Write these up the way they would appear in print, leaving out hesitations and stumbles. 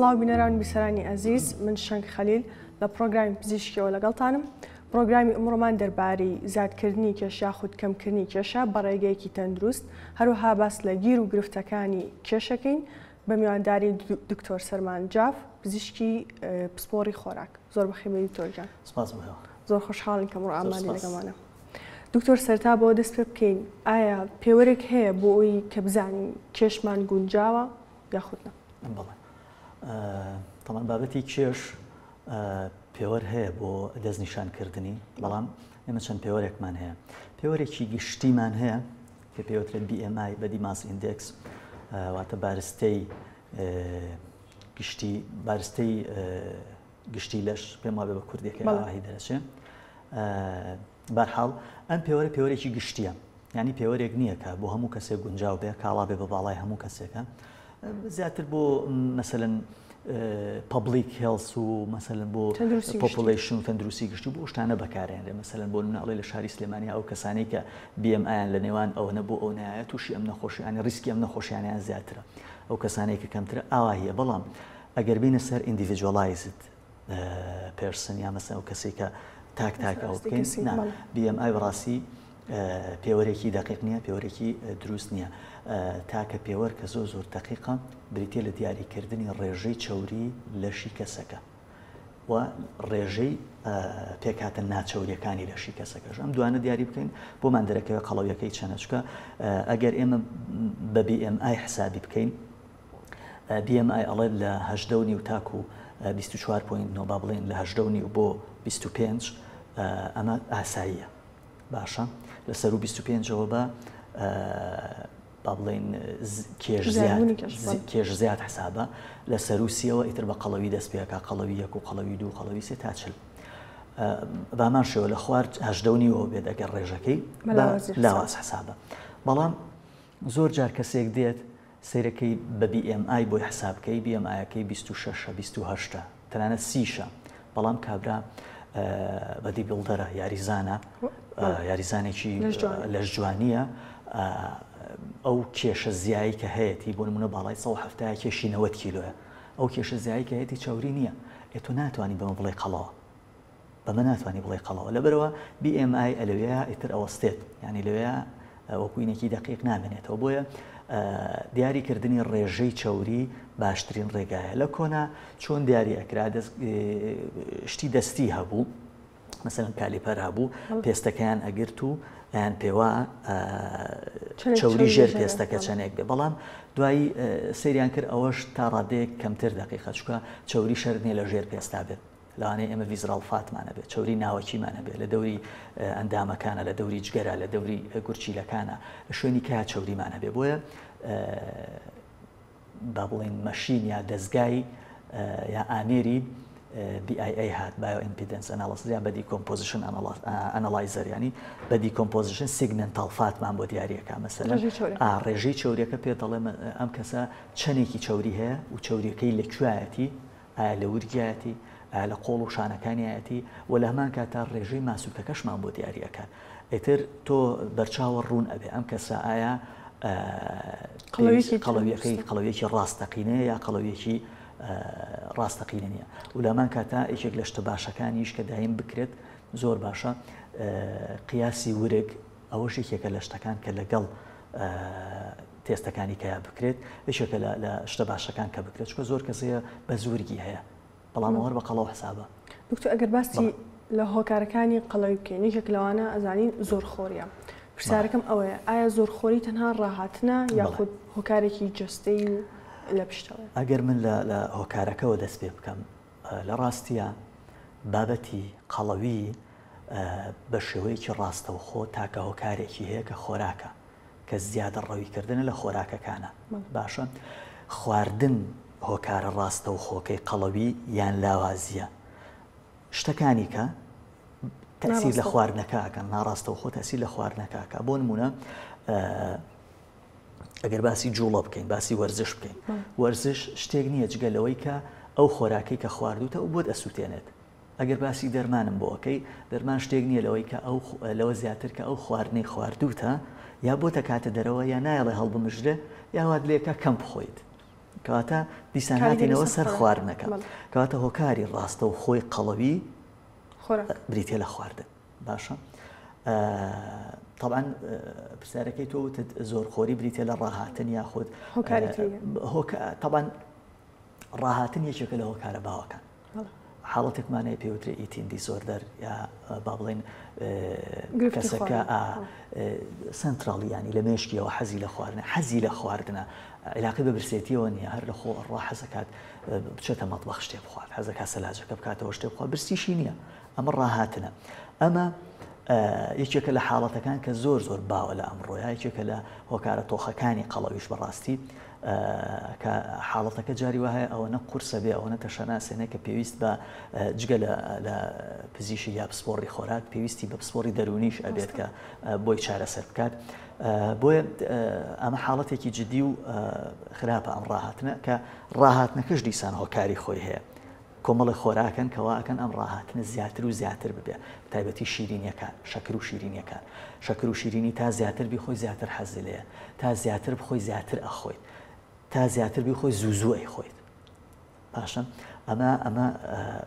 سڵاو بینەران بیسەرانی ئەزیز من شەنگ خەلیل لە پرۆگرامی پزیشکیەوە لەگەڵتانم. پرۆگرامی ئەمڕۆمان دەربارەی زیادکردنی کێش یاخود کەمکردنی کێشە بە ڕێگەیەکی تەندروست، هەروەها باس لە گیر و گرفتەکانی کێشەکەین بە میوانداری دکتۆر سەرمان جاف، پزیشکی پسپۆڕی خۆراک. زۆر بەخێر دکتۆرجان. زۆر خۆشحاڵین کە ئەمڕۆ ئامادە لەگەڵمانە. دکتۆر سەرتا بۆ دەست پێ بکەین، ئایا پێوەرێک هەیە بۆ ئەوی کە بزانین کێشمان گونجاوە یاخود نە؟ بەڵێ تەمان بابەتی کێش پێوەر هەیە بۆ دەستنیشانکردنی، بەڵام ئێمە چەند پێوەرێکمان هەیە. پێوەرێکی گشتیمان هەیە کە پێوترێت BMI بەدی ماس ئیندێکس، واتە بارستەی گشتی لەش پێم وابێ بە کوردێکی ئاهی دەرەچێت. بەرحاڵ ئەم پێوەرێکی گشتیە، یعنی پێوەرێک نییە کە بۆ هەموو کەسێک گونجاو بێ کاڵا بێ بە باڵای هەموو کەسێکە. زیاتر بۆ مەسەلەن پابلیک هێڵس و مەسەلەن بۆ پۆپولیشن و تەندروستی گشتی بۆ شتانە بەکارهێنرێ. مەسەلەن بۆ نمونەڵێ لە شاری سلێمانی ئەو کەسانەی کە BMI لە نێوان ئەوەنە بۆ ئەو نایە تووشی ئەم نەخۆشییانی ریسکی ئەم نەخۆشییانیان زیاترە، ئەو کەسانەی کە کەمترە ئاوا هەیە. بەڵام ئەگەر بینە سەر ئیندیڤیدوەڵایزد پێرسن یا مەسەن ئەو کەسێک کە تاک ئەو بکەین، BMI بەڕاستی پێوەرێکی دقیق نییە، پێوەرێکی دروست نییە. تاکە پێوەر کە زۆر دقیقە بریتێ لە دیاریکردنی ڕێژەی چەوری لەشی کەسەکە و ڕێژەی پێکهاتە ناچەوریەکانی لەشی کەسەکەش. ئەم دوانە دیاری بکەین بۆمان دەرەکەوە قەڵەویەکەی چەنە، چکە ئەگەر ئێمە بە BMI حسابی بکەین، BMI ئەڵێت لە 18.9 تاکو 24.9 با بڵێن لە 18.9 بۆ 25 ئەمە ئاساییە باشە. لەسەر و 25ەوە بە با بڵێن کێش زیاد حسابە، لە سەروسیەوە ئیتر بە قەڵەوی دەست پێکا، قەڵەوی 1 و قەڵەوی 2 قەڵەوی 3 تا 40. بامان شێوە لە خوار 18.9 بێت ئەگەر ڕێژەکەی لاواز حسابە. بەڵام زۆر جار کەسێک دێت سیرەکەی بە BMI بۆی حسابکەی، BMI-یەکەی 26 28 تەنانەت 30، بەڵام کابرا بەدی بڵدەرە یاریزانێکی لەش جوانیە، ئەو کێشە زیایی کە هەیەی بۆ نمونە باڵای 170 کێشی 90 کیلۆیە، ئەو کێشە زیایی کە هەیەی چاوری نییە، تۆ ناتوانانی بەمە بڵێ قەڵەوە، بەمە ناتوانانی بڵێ قەڵەوە. لەبەرەوە BMI ئەلەوەیە ئیتر ئەوەستێت، یعنی لەوەیە وەکوینێکی دقیق نامێنێتەوە. بۆیە دیاریکردنی ڕێژەی چاوری باشترین ڕێگایە. لە کۆنا چۆن دیاری ئەکرا شتی دەستی هەبوو، مەسەلەن کالیپەر هەبوو، پێستەکەیان ئەگرت و یان پێوە چاوری ژێر پێستەکە چەندێک بێ، بەڵام دوایی سەیریان کرد ئەوەش تا ڕادەیەک کەمتر دقیقە، چکە چاوری شەرت نییە لە ژێر پێستا بێت. لەوانەیە ئێمە ڤیزراڵ فاتمانە بێت، چاوری ناوەکیمانە بێت، لە دەوری ئەندامەکانە، لە دەوری جگەرە، لە دەوری گورچیلەکانە، لە شوێنی کە چاوریمانە بێ. بۆیە با بڵێن مەشین یا دەستگای یا ئامێری BIA هات، بایۆ ئیمپیدەنس ئەنالیسیس یا بە دیکۆمپۆزیشن ئەناڵایزەر، ینی بە دیکۆمپۆزیشن سیگنەنتال فاتمان بۆ دیاریەکە. مەسەلەن ڕێژەی چاوریەکە پێ دەڵێ ئەم کەسە چەندێکی چاوری هەیە و چاوریەکەی لەکوایەتی، ئایا لە ورگایەتی، لە قۆڵ و شانەکانیەتی، و لە هەمان کاتا ڕێژەی ماسوولکەکەشمان بۆ دیاریەکە. ئیتر تۆ بەرچاوە ڕوون ئەبێ ئەم کەسە ئایا قەڵەویەکی ڕاستەقینەیە یا قەڵەویەکی ڕاستەقینە نییە. و لەمان کاتا یەکێک لە شتە باشەکانیش کە دایم بکرێت زۆر باشە، قیاسی ورگ ئەوەش یەکێکە لە شتەکان کە لەگەڵ تێستەکانی کەیا بکرێت، یەکێکە لە شتە باشەکان کە بکرێت، چکە زۆر کەسەیە بە زورگی هەیە، بەڵام ئەوە بە قەڵەو حسابە. دکتۆر ئەگەر باسی لە هۆکارەکانی قەڵەوی بکەین، یەکێک لەوانە ئەزانین زۆرخۆریە. پرسیارەکەم ئەوەیە، ئایا زۆرخۆری تەنها ڕاهاتنە یاخود هۆکارێکی جستەی و لە پشتەوە؟ ئەگەر من لە هۆکارەکەەوە دەست پێ بکەم، لە ڕاستیە بابەتی قەڵەوی بە شێوەیەکی ڕاستەوخۆ تاکە هۆکارێکی هەیە کە خۆراکە، کە زیادە ڕەویکردنە لە خۆراکەکانە. باشە خواردن هۆکارە ڕاستەوخۆکەی قەڵەوی یان لاوازیە، شتەکانی کە تەسیر لە خواردنەکەکەن، ناڕاستەوخۆ تەسیر لە خواردنەکەکە. بۆ نمونە ئەگەر باسی جوڵە بکەین، باسی وەرزش بکەین، وەرزش شتێک نییە جگە لەوەی کە ئەو خۆراکەی کە خواردوتە و بۆت ئەسووتێنێت. ئەگەر باسی دەرمانم بۆ ئەەکەی، دەرمان شتێک نییە لەوەی کە لەوە زیاتر کە ئەو خواردنەی خواردوتە یا بۆتە کاتە دەرەوە یا نایڵێ هەڵبمژرێ یاوات لێکە کەم بخۆیت. کەواتە دیسان هاتینەوە سەر خواردنەکە کەواتە هۆکاری ڕاستە و خۆی قەڵەوی بریتێ لە خواردن باشە. طبعا پرسیارەکەی تۆ وتت زۆرخۆری بریتێ لە ڕاهاتن یاخود طبعا ڕاهاتن یەکێکە لە هۆکارە باوەکان حاڵەتێکمانەیە پێوترێ ئیتین دیسۆردەر یا با بڵێن کەسەکە سنتراڵی ینی لە مێشکیەوە حەزی لە خواردنە حەزی لە خواردنە علاقی بە برسێتیەوە نییە هەر لە خۆ ڕوا حەزەکات بچێتە مەطبەخ شتێ بخوات حەزەکە سەلاجەکە بکاتەوە شتێ بخوات برسیشی نییە ئەمە ڕاهاتنە. ئەمە یەکێکە لە حاڵەتەکان کە زۆر باوە لە ئەمڕۆیە یەکێکە لە هۆکارە تۆخەکانی قەڵەویش بەڕاستی کە حاڵەتەکە جاری وایە ئەوەنە قورسە بێ ئەوەنە تەشەناسێنە کە پێویست بە جگە لە پزیشی یا پسپۆڕی خۆراک پێویستی بە پسپۆڕی دەرونیش ئەبێت کە بۆی چارەسەر بکات. بۆیە ئەمە حاڵەتێکی جددی و خراپە ئەم ڕاهاتنە کە ڕاهاتنەکەش دیسان هۆکاری خۆی هەیە کۆمەڵی خۆراکەن کەواکەن ئەم ڕاهاتنە زیاتر و زیاتر ببێ تایبەتی شیرینیەکان شەکر و شیرینیەکان شەکر و شیرینی تا زیاتر بیخۆی زیاتر حەزی لێیە تا زیاتر بخۆی زیاتر ئەخۆیت تا زیاتر بیخۆی زوو ئەیخۆیت باشە. ئەمە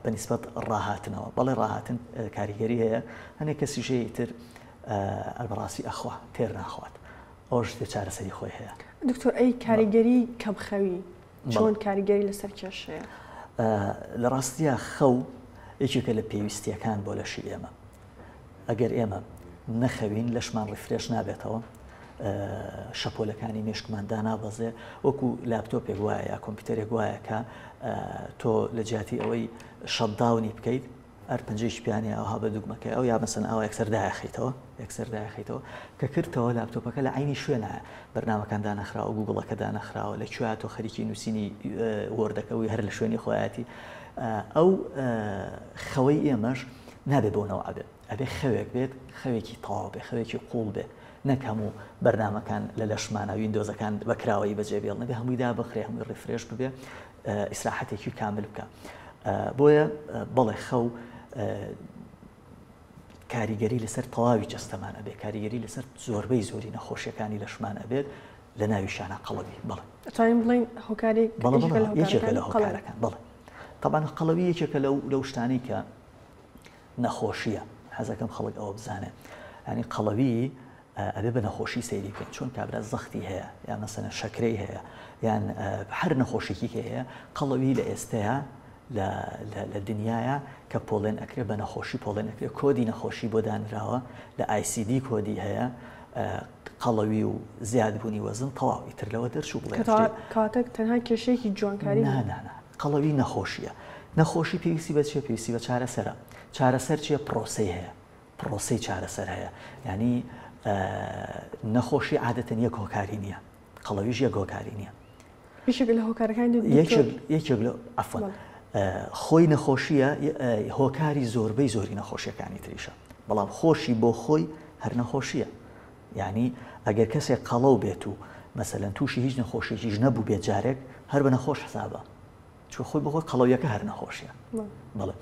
بەنسبەت ڕاهاتنەوە بەڵێ ڕاهاتن کاریگەری هەیە هەنێک کەسیژەیە تر بەڕاستی ئەخوا تێر ناخوات ئەوش تێ چارەسەری خۆی هەیە. دکتۆر ئەی کاریگەری کەمخەوی چۆن کاریگەری لەسەر کێشەیە؟ لە ڕاستیە خەو یەکێکە لە پێویستیەکان بۆ لەشی ئێمە ئەگەر ئێمە نەخەوین لەشمان ڕیفرێش نابێتەوە شەپۆلەکانی مێشکمان دانابەزێ وەکو لاپتۆپێک وایە یا کۆمپیوتەرێک وایە کە تۆ لە جیاتی ئەوەی شەتداونی بکەیت هەر پەنجەی پیانێ ئەوها بە دوگمەکەی ئەو یا مەسەن ئەوە یەکسەردایەخیتەوە کە کردەوە لاپتۆپەکە لە عینی شوێنە بەرنامەکان دانەخراوە گوگڵەکە دانەخراوە لەکوێ تۆ خەریکی نووسینی وەردەکەوی هەر لە شوێنی خۆیەتی ئەو خەوەی ئێمەش نابێت بۆنەوە ئەبێ خەوێک بێت خەوێکی تەواو بێ خەوێکی قوڵ بێ نەک هەموو بەرنامەکان لە لەشمانە ویندۆزەکان بەکراوەی بەجێ بێڵ نەبێ هەمووی دا بخرێ هەمووی ڕیفرێش ببێ ئیسراحەتێکی کامل بکە. بۆیە بەڵێ خەو کاریگەری لەسەر تەواوی جەستەمانە بێ کاریگەری لەسەر زۆربەی زۆری نەخۆشیەکانی لەشمانە بێت لە ناوی شانە قەڵەوی بڵێ بڵین هۆکاری یەکێکە لە هۆکارەکان بڵێ طبعا قەڵەوی یەکێکە لەو شتانی کە نەخۆشیە حەزەکەم خەڵک ئەوە بزانێ ینی قەڵەوی ئەبێ بە نەخۆشی سەیری بکەین چۆن کابرا زەختی هەیە یان مەسەلەن شەکرەی هەیە یان هەر نەخۆشیێکی هەیە قەڵەوی لە ئێستەیە لە دنیاە کە پۆڵێن ئەکرێ بە نەخۆشی پۆڵێن ئەکرێ کۆدی نەخۆشی بۆ دانراوە لە ICD کۆدی هەیە قەڵەوی و زیادبوونی وەزن تەواوی تر لەوە دەرچوو بڵێ کاتە تەنها کێشەیەکی جوانکاری قەڵەوی نەخۆشیە نەخۆشی پێویستی بە چێ پێویستی بە چارەسەرە چارەسەر چیە پرۆسەی هەیە پرۆسەی چارەسەر هەیە ینی نەخۆشی عادەتەن یەک هۆکاری نییە قەڵەویش یەک هۆکاری نییە یەکێک لە هۆکارەکانی یەکێک لە ئەفەن خۆی نەخۆشیە هۆکاری زۆربەی زۆری نەخۆشیەکانی تریشە بەڵام خۆشی بۆ خۆی هەر نەخۆشیە یعنی ئەگەر کەسێک قەڵەو بێت و مەسەلەن تووشی هیچ نەخۆشیێکیش نەبوو بێت جارێک هەر بە نەخۆش حسابە چۆ خۆی بە خۆی قەڵەویەکە هەر نەخۆشیە بڵێ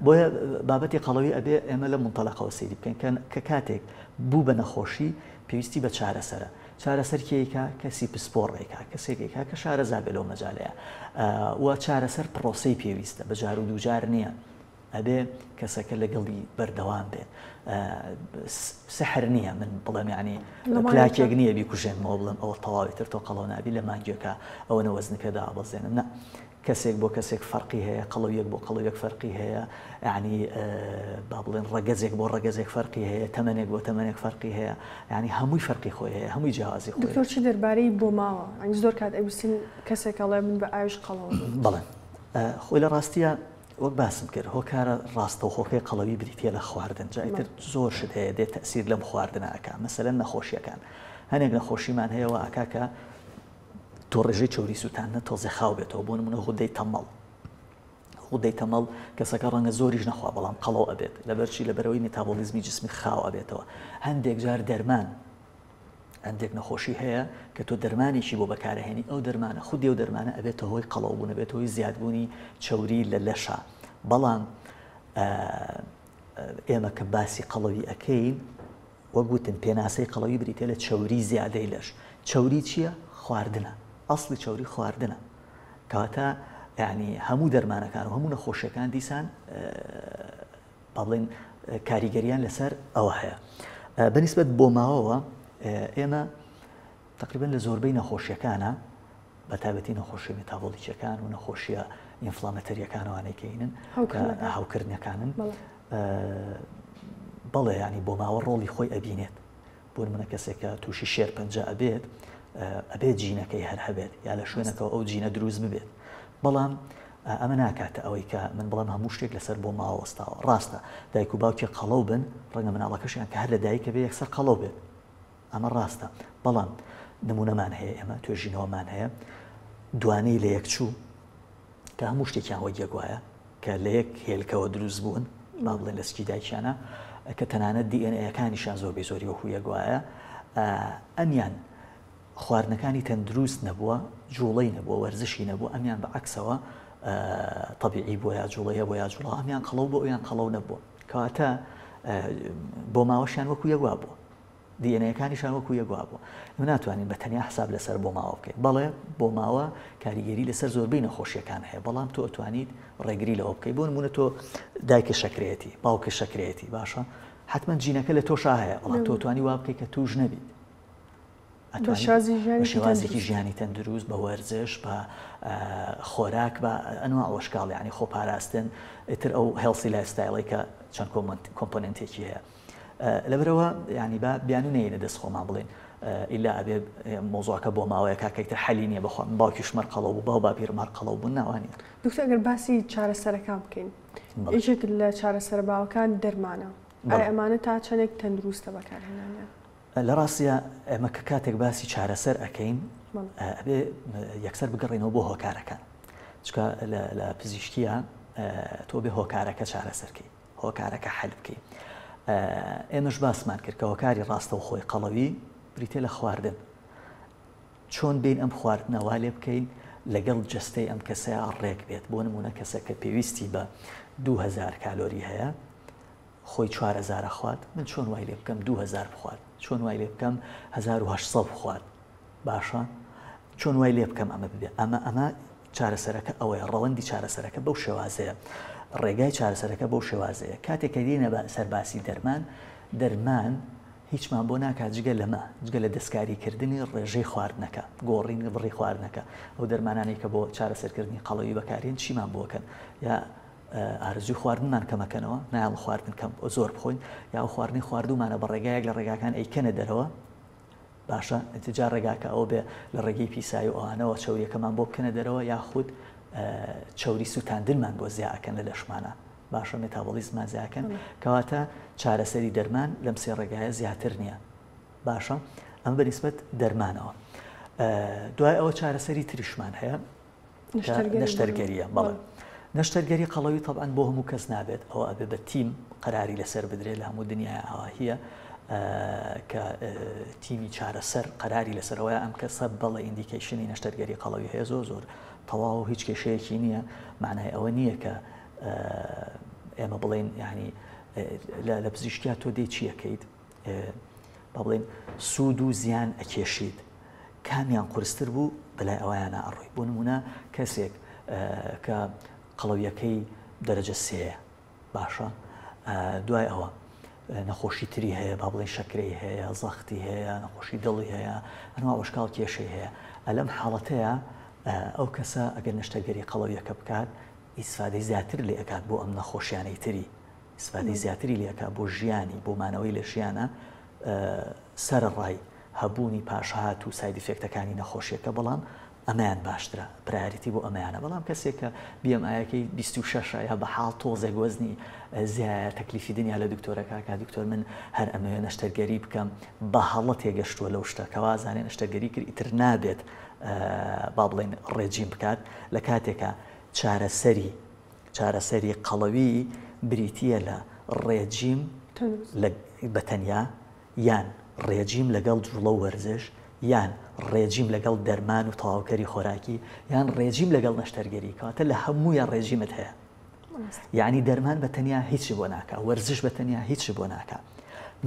بۆیە بابەتی قەڵەوی ئەبێ ئێمە لە منتەڵەقەوە سەیری بکەین کە کاتێک بوو بە نەخۆشی پێویستی بە چارەسەرە چارەسەر کێکە کەسی پسپۆڕێکا کەسێکێکا کە شارەزا بێ لەو مەجالەیە وە چارەسەر پرۆسەی پێویستە بە جار و دووجار نییە ئەبێ کەسەکە لەگەڵی بەردەوام بێت سحر نییە من بڵێم ینی پلاکێک نییە بیکوژێنمەوە بڵێم ئەوە تەواوی تر تۆ قەڵەو نابی لە مانگیەکە ئەوەنە وەزنەکەدا ئابەزێنم نە کەسێک بۆ کەسێک فەرقی هەیە قەڵەویەک بۆ قەڵەویەک فەرقی هەیە ینی با بڵێن ڕەگەزێک بۆ ڕەگەزێک فەرقی هەیە تەمەنێک بۆ تەمەنێک فەرقی هەیە ینی هەمووی فەرقی خۆی هەیە هەمووی جیاوازی خۆی دکتۆر چی دەربارەی بۆ ماوە ئەنج زۆر کات ئەویستین کەسێک ئەڵێ من بە ئاویش قەڵەوە بڵێن خۆی لە ڕاستیە وەک باسم کرد هۆکارە ڕاستەوخۆکەی قەڵەوی بریتە لە خواردن جایتر زۆر شت هەیە دێت تەسیر لەم خواردنەکە مەسەلەن نەخۆشیەکان هەنێک نەخۆشیمان هەیەەوە ئاکاکە تۆ ڕێژەی چۆری سووتانە تۆزێ خاو بێتەوە بۆ نمونە غودەی تەمەڵ غودەی تەمەڵ کەسەکە ڕەنگە زۆریش نەخوا بەڵام قەڵەو ئەبێت لەبەرچی لەبەرەوەی مێتابۆلیزمی جسمی خاو ئەبێتەوە هەندێک جار دەرمان هەندێک نەخۆشی هەیە کە تۆ دەرمانێکی بۆ بەکارهێنی ئەو دەرمانە خودی و دەرمانە ئەبێتە هۆی قەڵەو بوون ئەبێت هۆی زیادبوونی چەوری لە لەشە بەڵام ئێمە کە باسی قەڵەوی ئەەکەین وەگوتن پێناسەی قەڵەوی بریتێ لە چەوری زیادەی لەش چەوری چییە؟ خواردنە ئەسڵی چاوری خواردنە کەواتە یعنی هەموو دەرمانەکان و هەموو نەخۆشیەکان دیسان با بڵێن کاریگەریان لەسەر ئەوە هەیە بەنسبەت بۆ ماوەوە ئێمە تقریبا لە زۆربەی نەخۆشیەکانە بە تایبەتی نەخۆشی مێتابۆلیکیەکان و نەخۆشیە ئینفلامەتەریەکانەوانەکەینن هاوکردنەکانن بەڵێ ینی بۆ ماوە ڕۆڵی خۆی ئەبینێت بۆ منە کەسێکە تووشی شێر پەنجە ئەبێت جینەکەی هەر هەبێت یا لە شوێنەکەەوە ئەو جینە دروست ببێت بەڵام ئەمە ناکاتە ئەوەی کە من بڵام هەموو شتێک لەسەر بۆ ماوەستاوە ڕاستە دایک و باوکی قەڵەو بن ڕەنگە مناڵەکەشیان کە هەر لە دایکە بێ یەکسەر قەڵەو بێت ئەمە ڕاستە بەڵام نمونەمان هەیە ئێمە توێژینەوەمان هەیە دوانەی لە یەکچوو کە هەموو شتێکیان وە یەکوایە کە لە یەک هێلکەوە دروست بوون با بڵێن لە سکی دایکیانە کە تەنانەت دیئێنەیەکانیشان زۆربەی زۆری وەکو یەکوایە ئەمیان خواردنەکانی تەندروست نەبووە جوڵەی نەبووە وەرزشی نەبووە ئەمیان بە عەکسەوە طبیعی بۆ یا جوڵەیە بۆ یا جوڵە ئەمیان قەڵەو بۆ ئەویان قەڵەو نەبووە کەواتە بۆ ماوەشیان وەکو یەکوا بووە دیئێنەیەکانیشان وەکو یەکوا بووە ناتوانین بە تەنیا حساب لەسەر بۆ ماوە بکەین بەڵێ بۆ ماوە کاریگەری لەسەر زۆربەی نەخۆشیەکان هەیە بەڵام تۆ ئەتوانیت ڕێگری لەوە بکەیت بۆ نمونە تۆ دایکە شەکرێتی باوکە شەکرێتی باشە حتمما جینەکە لە تۆشا هەیە بەڵام تۆ توانی وا بکەیت کە توش نەبیت شێوازێکی ژیانی تەندروست بە وەرزش بە خۆراک بە ئەنواع ئەوەشکاڵ ینی خۆپاراستن ئیتر ئەو هێڵسی لایفستایڵی کە چەند کۆمپۆننتێکی هەیە لەبەرەوە ینی بە بیانونەیە دەست خۆمان بڵێن ئیلا ئەبێ مۆزوعەکە بۆ ماوەیە کاکەیتر حەلی نییە بخۆن باوکیش مەرقەڵەو بوو باو باپیر مەرقەڵەو بوون ناوانێت دکتۆر ئەگەر باسی چارەسەرەکان بکەین یەکێک لە چارەسەر باوەکان دەرمانە ئایا ئەمانە تا چەندێک تەندروستە بەکارهێنانیان لە ڕاستیە ئەمە کە کاتێک باسی چارەسەر ئەەکەین ئەبێ یەکسەر بگەڕێنەوە بۆ هۆکارەکان چکە لە پزیشکیە تۆ بێ هۆکارەکە چارەسەرکەی هۆکارەکە حەل بکەی ئێمەش باسمان کرد کە هۆکاری ڕاستە و خۆی قەڵەوی بریتێ لە خواردن چۆن بین ئەم خواردنەوە لێ بکەین لەگەڵ جستەی ئەم کەسەیە ڕێک بێت بۆ نمونە کەسێکە پێویستی بە 2000 کالۆری هەیە خۆی 4000 خوارد من چۆن وای لێ بکەم 2000 بخوارد چۆن وای لێ بکەم 1800 بخوارد باشە چۆن وای لێ بکەم ئەمە ببێت ئەمە چارەسەرەکە ئەوەیە ڕەوەندی چارەسەرەکە بەو شێوازەیە ڕێگای چارەسەرەکە بەو شێوازەیە کاتێککە دێنە سەرباسی دەرمان هیچمان بۆ ناکات جگە لەمە جگە لە دەستکاریکردنی ڕێژەی خواردنەکە گۆڕینی بڕی خواردنەکە ئەو دەرمانانی کە بۆ چارەسەرکردنی قەڵەوی بەکارێن چیمان بۆکەن یا ئارزوی خواردنمان کەمەکەنەوە نایڵ خواردن کەم زۆر بخۆین یا ئەو خواردنی خواردومانە بە ڕێگایەک لە ڕێگاکان ئەیکەنە دەرەوە باشە ئەتجا ڕێگاکە ئەو بێ لە ڕێگەی پیسایی و ئەوانەوە چاوریەکەمان بۆ بکەنە دەرەوە یاخود چاوری سووتاندنمان بۆ زیاکەن لە لەشمانە باشە مێتابۆلیزممان زیاکەن کەواتە چارەسەری دەرمان لەم سێ ڕێگایە زیاتر نییە باشە ئەمە بەنسبەت دەرمانەوە دوای ئەوە چارەسەری تریشمان هەیە نەشتەرگەریە بەڵێ نەشتەرگەری قەڵەوی طبعاً بۆ هەموو کەس نابێت ئەوە ئەبێ بە تیم قەراری لەسەر بدرێت لە هەموو دنیای ئاواهیە کە تیمی چارەسەر قەراری لەسەرەوەی ئەم کەسە بەڵێ ئیندیکیشنی نەشتەرگەری قەڵەوی هەیە زۆر تەواو هیچ کێشەیەکی نییە معنای ئەوە نییە کە ئێمە بڵێن ینی لە پزیشکیا تۆ دێ چیەکەیت با بڵێن سوود و زیان ئەکێشید کامیان قورستر بوو بەلای ئەویانە ئەڕۆی بۆ نمونە کەسێک کە قەڵەویەکەی دەرەجە سێیە باشە دوای ئەوە نەخۆشی تری هەیە با بڵێن شەکرەی هەیە زەختی هەیە نەخۆشی دڵی هەیە ئەنوا وەشکاڵ کێشەی هەیە ئەلەم حاڵەتەیە ئەو کەسە ئەگەر نەشتەرگەری قەڵەویەکە بکات ئیسفادەی زیاتر لێ ئەکات بۆ ئەم نەخۆشیانەی تری ئیسفادەی زیاتری لێکە بۆ ژیانی بۆ مانەوەی لە ژیانە سەرڕای هەبوونی پاشهات و سایدیفێکتەکانی نەخۆشیەکە بەڵام ئەمەیان باشترە پرایۆریتی بۆ ئەمەیانە بەڵام کەسێکە BMI-یەکەی 26 یا بە حاڵ تۆزێک وەزنی زیایە تەکلیفی دنیا لە دکتۆرەکە کە دکتۆر من هەر ئەمەوێ نەشتەرگەری بکەم بە هەڵە تێگەشتووە لەو شتە کەوا زانێ نەشتەرگەری کرد ئیتر نابێت با بڵێن ڕێجیم بکات لە کاتێکە چارەسەری قەڵەوی بریتیە لە ڕێجیم بەتەنیا یان ڕێجیم لەگەڵ جوڵە و وەرزش یان ڕێجیم لەگەڵ دەرمان و تەواوکەری خۆراکی یان ڕێجیم لەگەڵ نەشتەرگەری کاتە لە هەموویان ڕێژیمت هەیە یعنی دەرمان بە تەنیا هیچی بۆ ناکە وەرزش بە تەنیا هیچی بۆ ناکە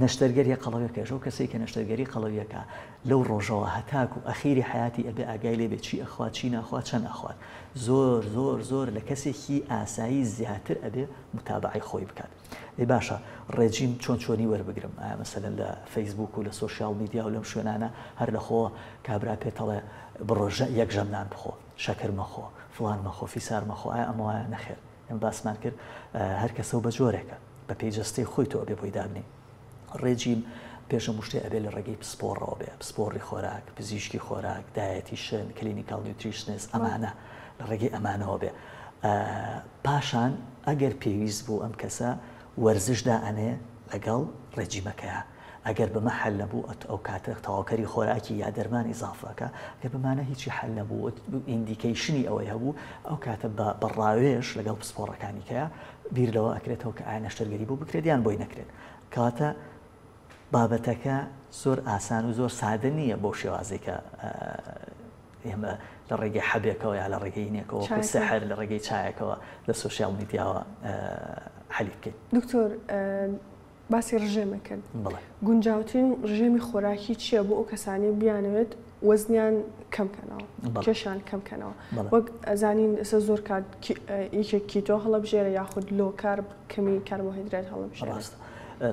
نەشتەرگەری قەڵەویەکە ژەو کەسێک کە نەشتەرگەری قەڵەویەکە لەو ڕۆژەوە هەتاکو ئەخیری حیاتی ئەبێ ئاگای لێ بێت چی ئەخوات چی ناخوات چەند ئەخوات زۆر زۆر زۆر لە کەسێکی ئاسایی زیاتر ئەبێ متابعی خۆی بکات. ئەی باشە ڕێجیم چۆنی وەربگرم مەسەلەن لە فەیسبوک و لە سۆشیال میدیا و لەم شوێنانە هەر لەخۆ کابرا پێتەڵێ بڕۆژە یەک ژەمنان بخۆ شەکر مەخۆ فڵان مەخۆ فیسار مەخۆ ئایا ئەمەوە نەخێر ئەم باسمان کرد هەر کەسە بە جۆرێکە بە پێیجەستەی خۆی تۆ ئەبێ بۆی دابنی. ڕێجیم پێشم شتێ ئەبێ لە ڕێگەی پسپۆڕەوە بێ پسپۆڕی خۆراک پزیشکی خۆراک دایەتی شن کلینیکال نیوتریشنس ئەمانە لە ڕێگەی ئەمانەوە بێ. پاشان ئەگەر پێویست بوو ئەم کەسە وەرزشدا ئەنێ لەگەڵ ڕێجیمەکەیە ئەگەر بمە حل نەبوو ئەو کاتە تەواوکەری خۆراکی یا دەرمان ئیزافەکە ئەگەر بمانە هیچی حل نەبوو ئیندیکیشنی ئەوەی هەبوو ئەو کاتە بە ڕاوێژ لەگەڵ پسپۆڕەکانی کەیە بیر لەوە ئەکرێتەوە کە ئایا نەشتەرگەری بۆ بکرێت یان بۆی نەکرێت کاتە بابەتەکە زۆر ئاسان و زۆر سادە نییە بۆ شێوازێک کە ئێمە لە ڕێگەی حەبێکەوە یا لە ڕێگەی نێکەوە سەحر لە ڕێگەی چایەکەوە لە سوۆسیال میدیاوە حەلی بکەین. دکتۆر باسی ڕژێمەکەن گونجاوترین ڕژێمی خۆراکی چییە بۆ ئەو کەسانی بیانەوێت وەزنیان کەمکەنەوە کێشیان کەمکەنەوە وەک ئەزانین ئێستا زۆر کات یەکێک کیتۆ هەڵەبژێرە یاخود لۆ کارب کەمی کاربۆهیدرات هەڵەبژێرە.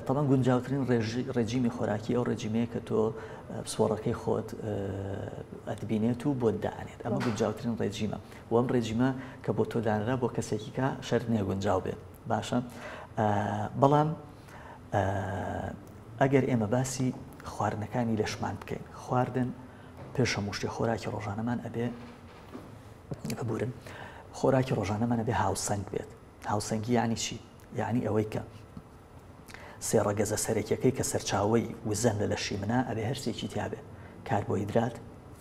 طبعا گونجاوترین ڕێجیمی خۆراکی ئەو ڕێجیمەیە کە تۆ سوۆڕەکەی خۆت ئەتبینێت و بۆ دانێت ئەمە گونجاوترین ڕێجیمە و ئەم ڕێجیمە کە بۆ تۆ دانرا بۆ کەسێکی کە شەرت نییە گونجاو بێت باشە. بەڵام ئەگەر ئێمە باسی خواردنەکانی لەشمان بکەین خواردن پێش هەموو شتێ خۆراکی ڕۆژانەمان ئەبێ ببورن خۆراکی ڕۆژانەمان ئەبێ هاوسەنگ بێت. هاوسەنگی یعنی چی؟ یعنی ئەوەی کە سێڕەگەزە سەرەکیەکەی کە سەرچاوەی وزەن لە لەشی منە ئەبێ هەرسێکی تیابێ کاربۆهیدرات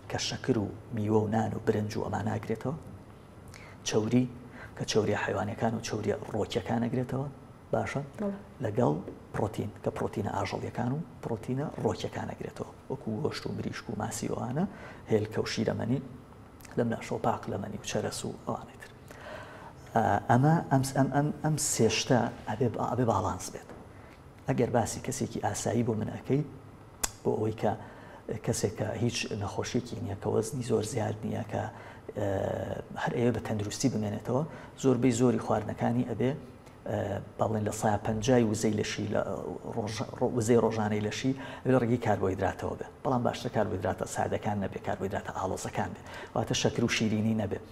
کە شەکر و میوە و نان و برنج و ئەمان ناگرێتەوە چەوری کە چەوری حیوانەکان و چەوری ڕۆکیەکان ئەگرێتەوە باشە لەگەڵ پرۆتین کە پرۆتینە ئاژەڵیەکان و پرۆتینە ڕۆکیەکان ئەگرێتەوە وەکو گۆشت و مریشک و ماسی ئەوانە هێلکە و شیرەمەنی لەم لاشۆ پاق لەمەنی و چەرەس و ئەوانەی تر. ئەمە ئەم سێشتە ئەبێ باڵانس بێت. ئەگەر باسی کەسێکی ئاسایی بۆ منەکەی بۆ ئەوەی کە کەسێک کە هیچ نەخۆشیێکی نییە کە وەزنی زۆر زیاد نییە کە هەر ئێوە بە تەندروستی بمێنێتەوە زۆربەی زۆری خواردنەکانی ئەبێ باڵێن لە 150 وزەی لەشی لە وزەی ڕۆژانەی لەشی لە ڕێگەی کاربۆهیدراتەوە بێ بەڵام باشتر کاربۆهیدراتە سادەکان نەبێت کاربۆهیدراتە ئاڵۆزەکان بێت واتە شەکر و شیرینی نەبێت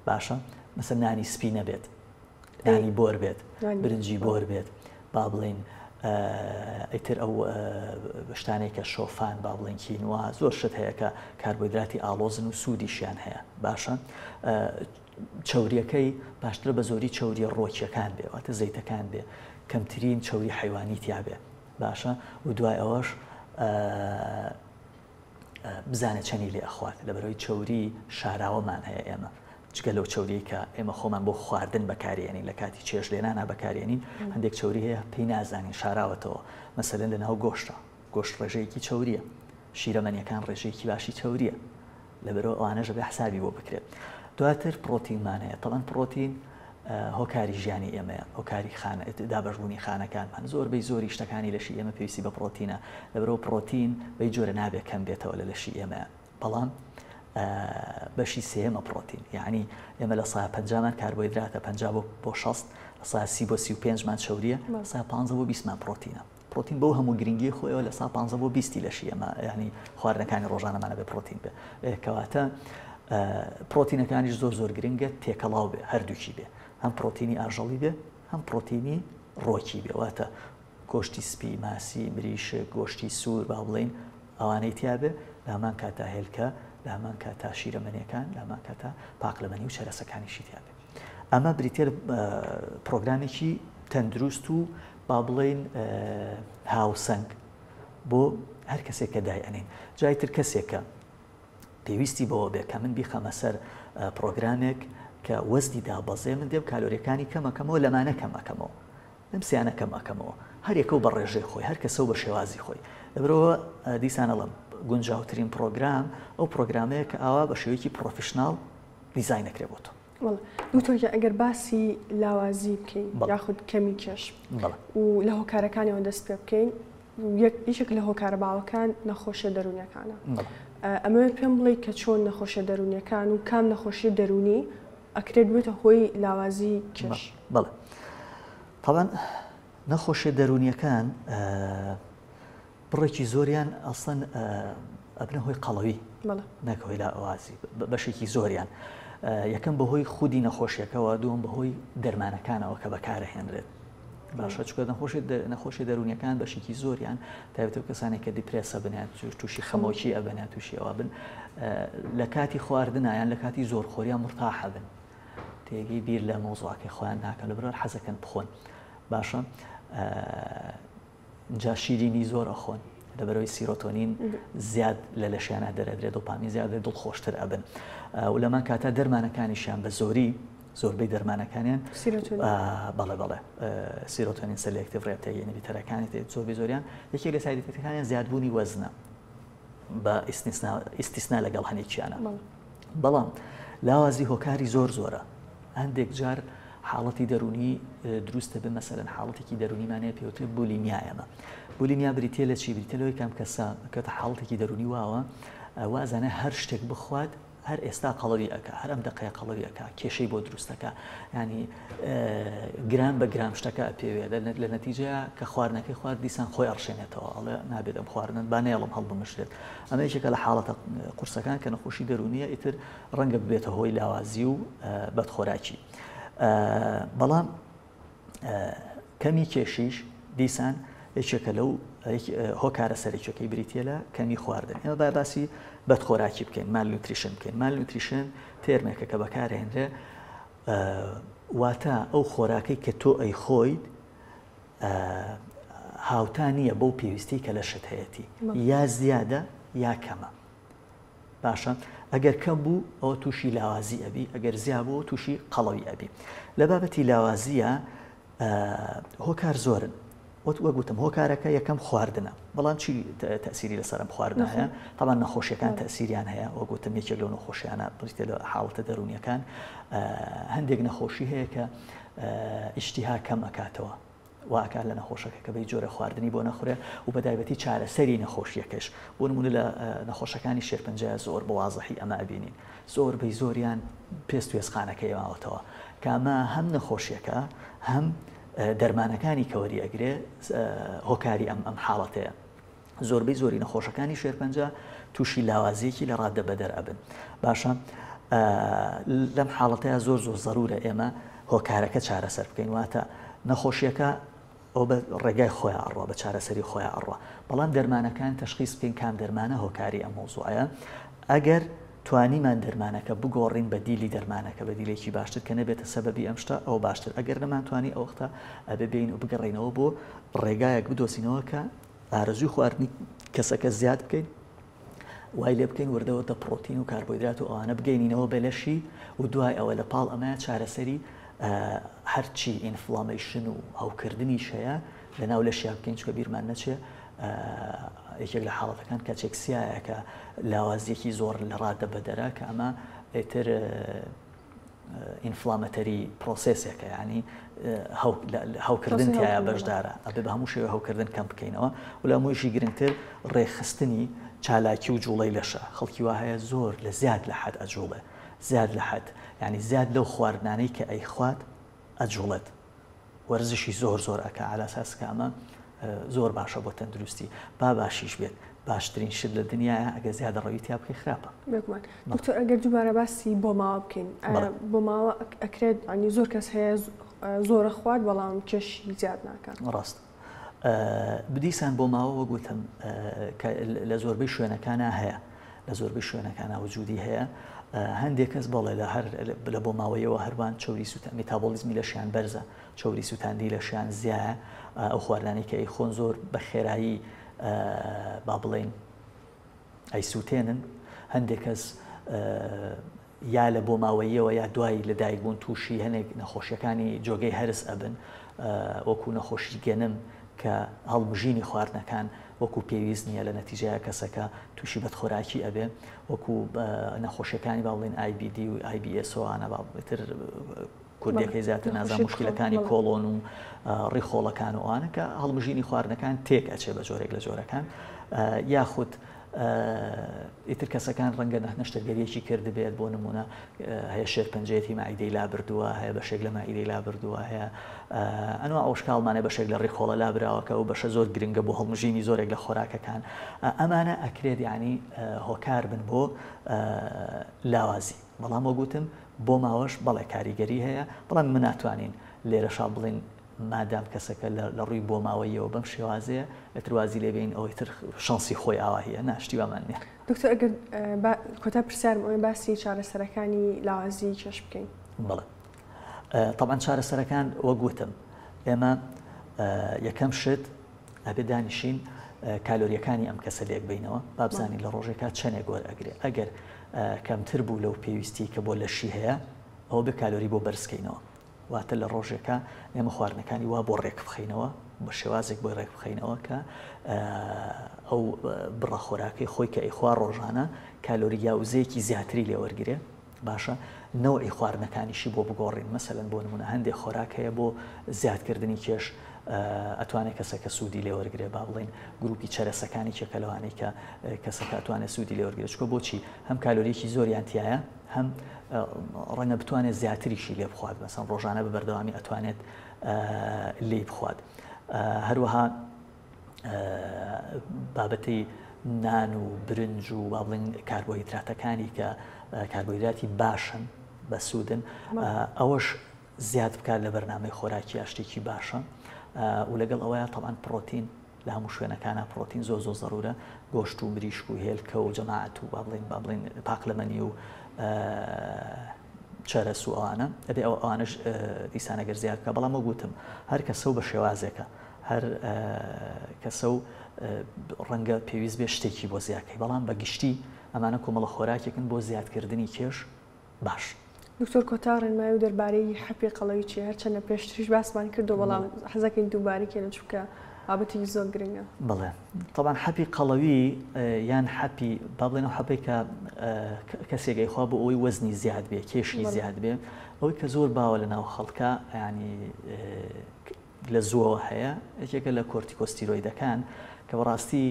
باشە مەسەڵ نانی سپی نەبێت نانی بۆر بێت برنجی بۆر بێت با بڵین ئیتر ئەو شتانێک کە شۆفان با بڵێن کینوا زۆر شت هەیە کە کاربۆهیدراتی ئاڵۆزن و سوودیشیان هەیە باشە. چەوریەکەی باشترە بە زۆری چەوری ڕۆکیەکان بێ واتە زەیتەکان بێ کەمترین چەوری حیوانی تیا بێ باشە و دوای ئەوەش بزانێت چەنی لێ ئەخوات لە بەرەوەی چەوری شاراوەمان هەیە ئێمە جگە لەو چەوری کە ئێمە خۆمان بۆ خواردن بەکارێنین لە کاتی چێژ لێنانە بەکارێنین هەندێک چەوری هەیە پێی نازانین شاراوەتەوە مەسەلەن لە ناو گۆشتە گۆشت ڕێژەیەکی چەوریە شیرەمەنیەکان ڕێژەیەکی باشی چەوریە لەبەرەوە ئەوانەش بێ حسابی بۆ بکرێت. دواتر پرۆتینمان هەیە تەڵەن پرۆتین هۆکاری ژیانی ئێمەیە هۆکاری دابەشبوونی خانەکانمان زۆربەی زۆری شتەکانی لەشی ئێمە پێویستی بە پرۆتینە لەبەرەوە پرۆتین بەی جۆرە نابێت کەم بێتەوە لە لەشی ئێمەیە بەڵام بەشی سێمە پرۆتین یعنی ئێمە لە 150مان کاربۆهیدراتە 50 بۆ 60 لە 30 بۆ 35مان چەوریە 150 بۆ 20مان پرۆتینە. پرۆتین بەو هەموو گرنگی خۆیەوە لە 150 بۆ 20 لەشی ئێمە ینی خواردنەکانی ڕۆژانەمانە بێ پرۆتین بێ کەواتە پرۆتینەکانیش زۆر گرنگە تێکەڵاو بێ هەردووکی بێ هەم پرۆتینی ئاژەڵی بێ هەم پرۆتینی ڕۆکی بێ واتە گۆشتی سپی ماسی مریشک گۆشتی سوور با بڵین ئەوانەی تیا بێ لە هەمان کاتا هێلکە لە هەمان کاتا شیرەمەنیەکان لە هەمان کاتا پاقلەمەنی و چەرەسەکانیشی تیا بێ. ئەمە بریتێ پرۆگرامێکی تەندروست و با بڵین هاوسەنگ بۆ هەر کەسێک کە دایئەنین جایتر کەسێکە پێویستی بەوە بێ کە من بیخەمە سەر پرۆگرامێک کە وەزنی دابەزێ من دێم کالۆریەکانی کەمەکەمەوە لەمانە کەمەکەمەوە لەم سیانە کەمەکەمەوە هەر یەکە و بە ڕێژەی خۆی هەر کەسە و بە شێوازی خۆی لەبرەوە دیسانەڵم گونجاوترین پرۆگرام ئەو پرۆگرامەیە کە ئاوا بە شێوەیەکی پرۆفشناڵ دیزاین نەکرێ بۆ تۆ. دوتۆکە ئەگەر باسی لاوازی بکەین یاخود کەمی کێش و لە هۆکارەکانیەوە دەست پێ بکەین یەکێک لە هۆکارە باوەکان نەخۆشیە دەرونیەکانە. ئەمە پێم بڵێ کە چۆن نەخۆشیە دەرونیەکان و کام نەخۆشی دەرونی ئەکرێت بێتە هۆی لاوازی کێش. بەڵێ طبعاً نەخۆشیە دەرونیەکان بڕێکی زۆریان ئەسڵەن ئەبنە هۆی قەڵەوی نەک هۆی لاوازی بەشێکی زۆریان. یەکەم بەهۆی خودی نەخۆشیەکەەوە، دووەم بەهۆی دەرمانەکانەوە کە بەکارەهێنرێت. باشە چکە نەخۆشی دەرونیەکان بەشێکی زۆریان تایبەتەوە کەسانێک کە دیپرێسە بنیان تووشی خەمۆکی ئەبنیان تووشی ئەوە بن لە کاتی خواردنیان لە کاتی زۆرخۆریان مرتاحە بن تێگەی بیر لە مۆزوعەکەی خۆیان ناکەن لەبەرەوە حەزەکەن بخۆن. باشە جا شیرینی زۆر ئەخۆن لەبەرەوەی سیرۆتۆنین زیاد لە لەشیانە دەرەدرێت دۆپامین زیاد دڵخۆشتر ئەبن و لەمان کاتە دەرمانەکانیشیان بە زۆربەی دەرمانەکانیان بەڵێ سیرۆتۆنین سەلێکتیڤ ڕێبتەیە نەبیتەرەکانی زۆریان یەکێک لە سایدەفێکتەکانیان زیادبوونی وەزنە بە ئیستیسنا لەگەڵ هەنێکیانە. بەڵام لاوازی هۆکاری زۆرە. هەندێک جار حاڵەتی دەرونی دروستە بن مەسەلەن حاڵەتێکی دەرونیمانەیە پێوتر بولیمیایەمە. بولیمیا بریتە لە چی؟ بریتە لەوەی کام کەسە کەوتە حاڵەتێکی دەرونی واوە وازانە هەر شتێک بخوات هەر ئێستا قەڵەوی ئەکا هەر ئەم دقەیە قەڵەوی ئەکا کێشەی بۆ دروستەکە ینی گرام بە گرام شتەکە پێوێت لە نەتیجەیە کە خواردنەکەی خوارد دیسان خۆی ئەڕشێنێتەوە ئەڵێ نابێت ئەم خواردن بانێڵم هەڵبمشرێت. ئەمە یەکێکە لە حاڵەتە قورسەکان کە نەخۆشی دەرونیە ئیتر ڕەنگە ببێتە هۆی لاوازی و بەدخۆراکی. بەڵام کەمی کێشیش دیسان یەکێکە لەو هۆکارە سەرێکەکەی بریتە لە کەمی خواردن. ئێمە باسی بەدخۆراکی بکەین مالنیوتریشن بکەین. مالنیوتریشن تێرمێکە کە بەکارهێنرێ واتە ئەو خۆراکەی کە تۆ ئەی خۆیت هاوتا نییە بەو پێویستی کە لە شت هەیەی یا زیادە یا کەمە. باشە ئەگەر کەم بوو ئەوە تووشی لاوازی ئەبی ئەگەر زیاد بوو تووشی قەڵەوی ئەبی. لە بابەتی لاوازیە هۆکار زۆرن وەگوتم هۆکارەکە یەکەم خواردنە. بەڵام چی تەسیری لەسەرم خواردن هەیە؟ طبعا نەخۆشیەکان تەسیریان هەیە وەگوتم یەکێک لەو نەخۆشیانە بریتە لە حاڵەتە دەرونیەکان. هەندێک نەخۆشی هەیە کە ئیشتیها کەم ئەکاتەوە واکات لە نەخۆشەکە کە بەی جۆرە خواردنی بۆ نەخورێ و بەدایبەتی چارەسەری نەخۆشیەکەش بۆ نمونە لە نەخۆشەکانی شێرپەنجە زۆر بە وازەحی ئەمە ئەبینین زۆربەی زۆریان پێست توێستخانەکەی ماوەتەوە کە ئەمە هەم نەخۆشیەکە هەم دەرمانەکانی کەوەری ئەگرێ هۆکاری ئەم حاڵەتەیە. زۆربەی زۆری نەخۆشەکانی شێرپەنجە تووشی لاوازیەکی لە ڕادە بەدەر ئەبن. باشە لەم حاڵەتەیە زۆر زەرورە ئێمە هۆکارەکە چارەسەر بکەین واتە نەخۆشیەکە ئەو بە ڕێگای خۆیان ئەڕوا بە چارەسەری خۆیان ئەڕوا. بەڵام دەرمانەکان تەشخیص بکەین کام دەرمانە هۆکاری ئەم مۆزوعەیە ئەگەر توانیمان دەرمانەکە بگۆڕین بە دیلی دەرمانەکە بە دیلێکی باشتر کە نەبێتە سەبەبی ئەم شتە ئەو باشتر. ئەگەر نەمانتوانی ئەو وەختە ئەبێ بین و بگەڕینەوە بۆ ڕێگایەک بدۆزینەوە کە ئارەزوی خواردنی کەسەکە زیاد بکەین وای لێ بکەین وردەوەتە پرۆتین و کاربۆیدرات و ئەوانە بگەینینەوە بەلەشی و دوای ئەوە لە پاڵ ئەمە چارەسەری هەرچی ئینفلامیشن و هەوکردنی شەیە لە ناو لەشیا بکەین چکە بیرمان نەچێ یەکێک لە حاڵەتەکان کەچێکسیایە کە لاوازیەکی زۆر لە ڕادە بەدەرە کە ئەمە ئێتر ئینفلامەتەری پرۆسسێکە ینی هەوکردن تایە بەشدارە ئەبێ بە هەموو شێوە هەوکردن کەم بکەینەوە و لە هەموویشی گرنگتر ڕێخستنی چالاکی و جوڵەی لەشە خەڵکی وا هەیە زۆر لە زیاد لە حەد ئەجوڵێ زیاد لە حەد ینی زیاد لەو خواردنانەی کە ئەی خوات ئەجوڵێت وەرزشی زۆر ئەکە على ئەساس کە ئەمە زۆر باشە بۆ تەندروستی باشیش بێت باشترین شت لە دنیاە ئەگە زیادە ڕەویتیا بکەی خراپە. دکتۆر ئەگەر دووبارە باسی بۆ ماوە بکەین بۆ ماوە ئەکرێت ئەنی زۆر کەس هەیە زۆرە خوارد بەڵام کێشی زیاد ناکات. ڕاست بدیسان بۆ ماوە وەگوتم لە زۆربەی شوێنەکانە هەیە لە زۆربەی شوێنەکانە وجودی هەیە هەندێک کەس بەڵێ لە بۆ ماوەیەوە هەروان چۆری سووتان میتابۆلیزمی لەشیان بەرزە چۆری سووتاندی لەشیان زیایە ئەو خواردانەی کە ئەی خۆن زۆر بە خێرایی با بڵێن ئەی سووتێنن هەندێک کەس یا لە بۆ ماوەیەوە یا دوای لە دایکبوون تووشی هەنێک نەخۆشیەکانی جۆگەی هەرس ئەبن وەکو نەخۆشی گەنم کە هەڵبژینی خواردنەکان وەکو پێویست نییە لە نەتیجەیە کەسەکە تووشی بەدخۆراکی ئەبێ وەکو نەخۆشیەکانی با بڵێن IBD و IBS وانە تر کوردیەکەی زیاتر نازان مشکلەکانی کۆڵۆن و ڕیخۆڵەکان و ئەوانە کە هەڵمژینی خواردنەکان تێک ئەچێ بە جۆرێک لە جۆرەکان یاخود ئیتر کەسەکان ڕەنگە نەشتەرگەریەکی کرد بێت بۆ نمونە هەیە شێرپەنجەیەتی مائیدەی لا بردووە هەیە بەشێک لە مائیدەی لا بردووە هەیە ئەنوا ئەو شکاڵمانە بەشێک لە ڕێخۆڵە لا براوەکە و بەشە زۆر گرنگە بۆ هەڵمژینی زۆرێک لە خۆراکەکان ئەمانە ئەکرێت یعنی هۆکار بن بۆ لاوازی بەڵام وە گوتم بۆ ماوەش بەڵێ کاریگەری هەیە بەڵام من ناتوانین لێرەشا بڵین مادام کەسەکە لە ڕووی بۆ ماوەیەوە بەم شێوازەیە لەتروازی لێبین ئەوەی تر شانسی خۆی ئاوا هەیە ناشتیوامان نیە. دکتۆر ئەگەر کۆتا پرسیارم ئەوەی باسی چارەسەرەکانی لاوازی کێش بکەین. بەڵێ طبعا چارەسەرەکان وە گوتم ئێمە یەکەم شت ئەبێ دانیشین کالۆریەکانی ئەم کەسە لێک بینەوە با بزانین لە ڕۆژێکا چەندێک گۆر ئەگرێ ئەگەر کەمتر بوو لەو پێویستی کە بۆ لەشی هەیە ئەوە بە کالۆری بۆ بەرزکەینەوە واتە لە ڕۆژێکە ئێمە خواردنەکانی وا بۆ ڕێک بخەینەوە بە شێوازێک بۆی ڕێک بخەینەوە کە ئەو بڕە خۆراکەی خۆی کە ئەیخوا ڕۆژانە کالۆری یاوزەیەکی زیاتری لێ وەرگێ باشە نەوەی خواردنەکانیشی بۆ بگۆڕین مەسەلەن بۆ نمونە هەندێک خۆراک هەیە بۆ زیادکردنی کێش ئەتوانێت کەسەکە سوودی لێ وەرگێ با بڵین گروپی چەرەسەکانی چێکە لەوانەی کە کەسەکە ئەتوانێت سوودی لێ وەرگێ چکە بۆچی هەم کالۆریەکی زۆریان تایە هەم ڕەنگە بتوانێت زیاتریشی لێ بخوات بەسەن ڕۆژانە بە بەردەوامی ئەتوانێت لێ بخوات هەروەها بابەتی نان و برنج و با بڵین کاربۆهیدراتەکانی کە کاربۆهیدراتی باشن بە سوودن ئەوەش زیاد بکات لە بەرنامەی خۆراکی شتێکی باشە و لەگەڵ ئەوەیە تەمان پرۆتین لە هەموو شوێنەکانە پرۆتین زۆر زەرورە گۆشت و مریشک و هێلکە و جەماعەت و با بڵین پاقلەمەنی و چەرەس و ئەوانە ئەبێ ئەوانش دیسانەگەر زیاد بکە بەڵام گوتم هەر کەسە و بە شێوازێکە هەر کەسە و ڕەنگە پێویست بێ شتێکی بۆ زیادکەی بەڵام بە گشتی ئەمانە کۆمەڵە خۆراکێکن بۆ زیادکردنی کێش باش. دکتۆر کۆتا ڕێنمایی و دەربارەی حەپی قەڵەوی چی هەرچەندە پێشتریش باسمان کردو بەڵام حەزەکەین دووبارەی کێنە چونکە بابەتێکی زۆر گرنگە. بڵێ طبعا حەپی قەڵەوی یان حەپی با بڵێنەوە حەپی کە کەسێک ئەیخوا بۆ ئەوەی وەزنی زیاد بێ کێشی زیاد بێ ئەوەی کە زۆر باوە لە ناو خەڵکە ینی لە زووەوە هەیە یەکێکە لە کۆرتیکۆستیرۆیدەکان کە بەڕاستی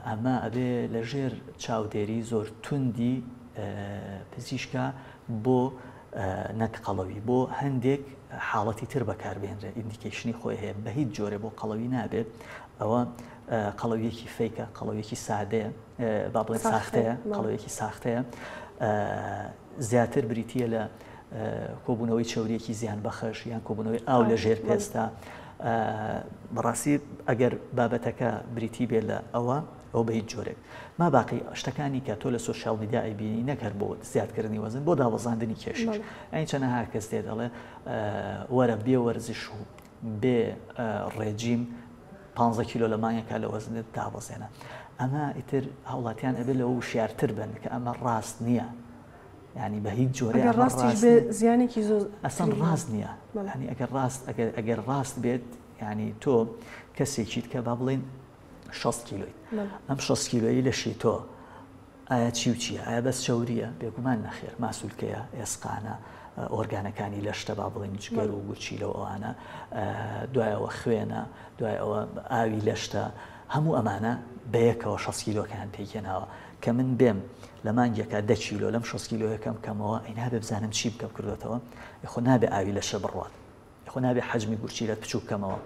ئەمە ئەبێ لە ژێر چاودێری زۆر توندی پزیشکە بۆ نەک قەڵەوی بۆ هەندێک حاڵەتی تر بەکاربێنرێ ئیندیکیشنی خۆی هەیە بە هیچ جۆرە بۆ قەڵەوی نابێت ئەوە قەڵەویەکی فەیکە قەڵەویەکی سادەیە با بڵێن ساختەیە قەڵەویەکی ساختەیە زیاتر بریتیە لە کۆبوونەوەی چەوریەکی زیان بەخەش یان کۆبوونەوەی ئاو لە ژێر پێستا بەڕاستی ئەگەر بابەتەکە بریتی بێت لە ئەوە ئەو بە هیچ جۆرێک ما باقی شتەکانی کە تۆ لە سۆشیال میدیا ئەیبینی نەکرد بۆ زیادکردنی وەزن بۆ داوەزاندنی کێشش ئەین چەنەها کەس دێت دەڵێ وەرە بێ وەرزش و بێ ڕێجیم 15 کیلۆ لە مانگێکا لە وەزنت دابەزێنە ئەمە ئیتر هەوڵاتیان ئەبێ لەوە شیارتر بن کە ئەمە ڕاست نییە ینی بە هیچ جۆرە زیانێکی زۆر ئەسان ڕاست نییە ینی ئەگەر ڕاست بێت ینی تۆ کەسێکیت کە با بڵێن 60 کیلۆی ئەم 60 کیلۆیی لەشی تۆ ئایا چی و چییە ئایا بەس چەوریە بێگومان نەخێر ماسوولکەیە ئێسقانە ئۆرگانەکانی لەشتە با بڵێن جگەر و گوچی لەو ئەوانە دوایەوە خوێنە دوای ئەوە ئاوی لەشتە هەموو ئەمانە بەیەکەوە 60 کیلۆکان پێکێناوە کە من بێم لە مانگێکە 10 کیلۆ لەم 60 کیلۆ یەکەم کەمەوە ئەی نابێ بزانم چی بکەم کردوێتەوە یخۆ نابێ ئاوی لەشە بڕوات یخۆ نابێ حەجمی گورچیلەت بچوو بکەمەوە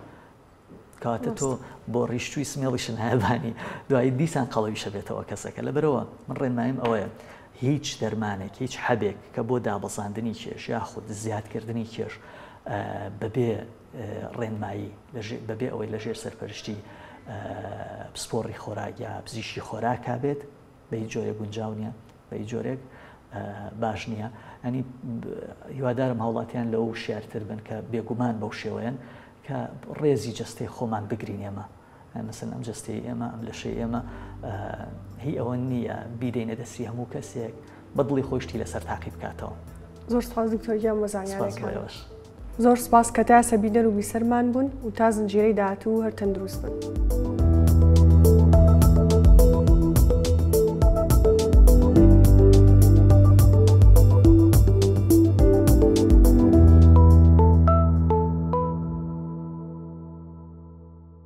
کەواتە تۆ بۆ ڕیشتووی سمێڵیشن هەیەبانی دوایی دیسان قەڵەویشە بێتەوە کەسەکە لەبەرەوە من ڕێنمایم ئەوەیە هیچ دەرمانێک هیچ حەبێک کە بۆ دابەزاندنی کێش یاخود زیادکردنی کێش بەبێ ڕێنمایی بەبێ ئەوەی لەژێر سەرپەرشتی پسپۆڕی خۆراک یا پزیشکی خۆراک بێت بە هیچ جۆرێک گونجاو نییە بە هیچ جۆرێک باش نییە ئەنی هیوادارم هەوڵاتیان لەو شیارتر بن کە بێگومان بەو شێوەیەن کە ڕێزی جستەی خۆمان بگرین ئێمە مەسەن ئەم جستەی ئێمە ئەم لەشەی ئێمە هی ئەوە نییە بیدەینە دەستی هەموو کەسێک بەدڵی خۆشتی لەسەر تاقی بکاتەوە. زۆر سپاس دکتۆر گیان بۆ زانیاریەکان. زۆر سپاس کە تا سەبینەر و بیسەرمان بوون و تا زنجیرەی داهاتوو هەر تەندروست بن.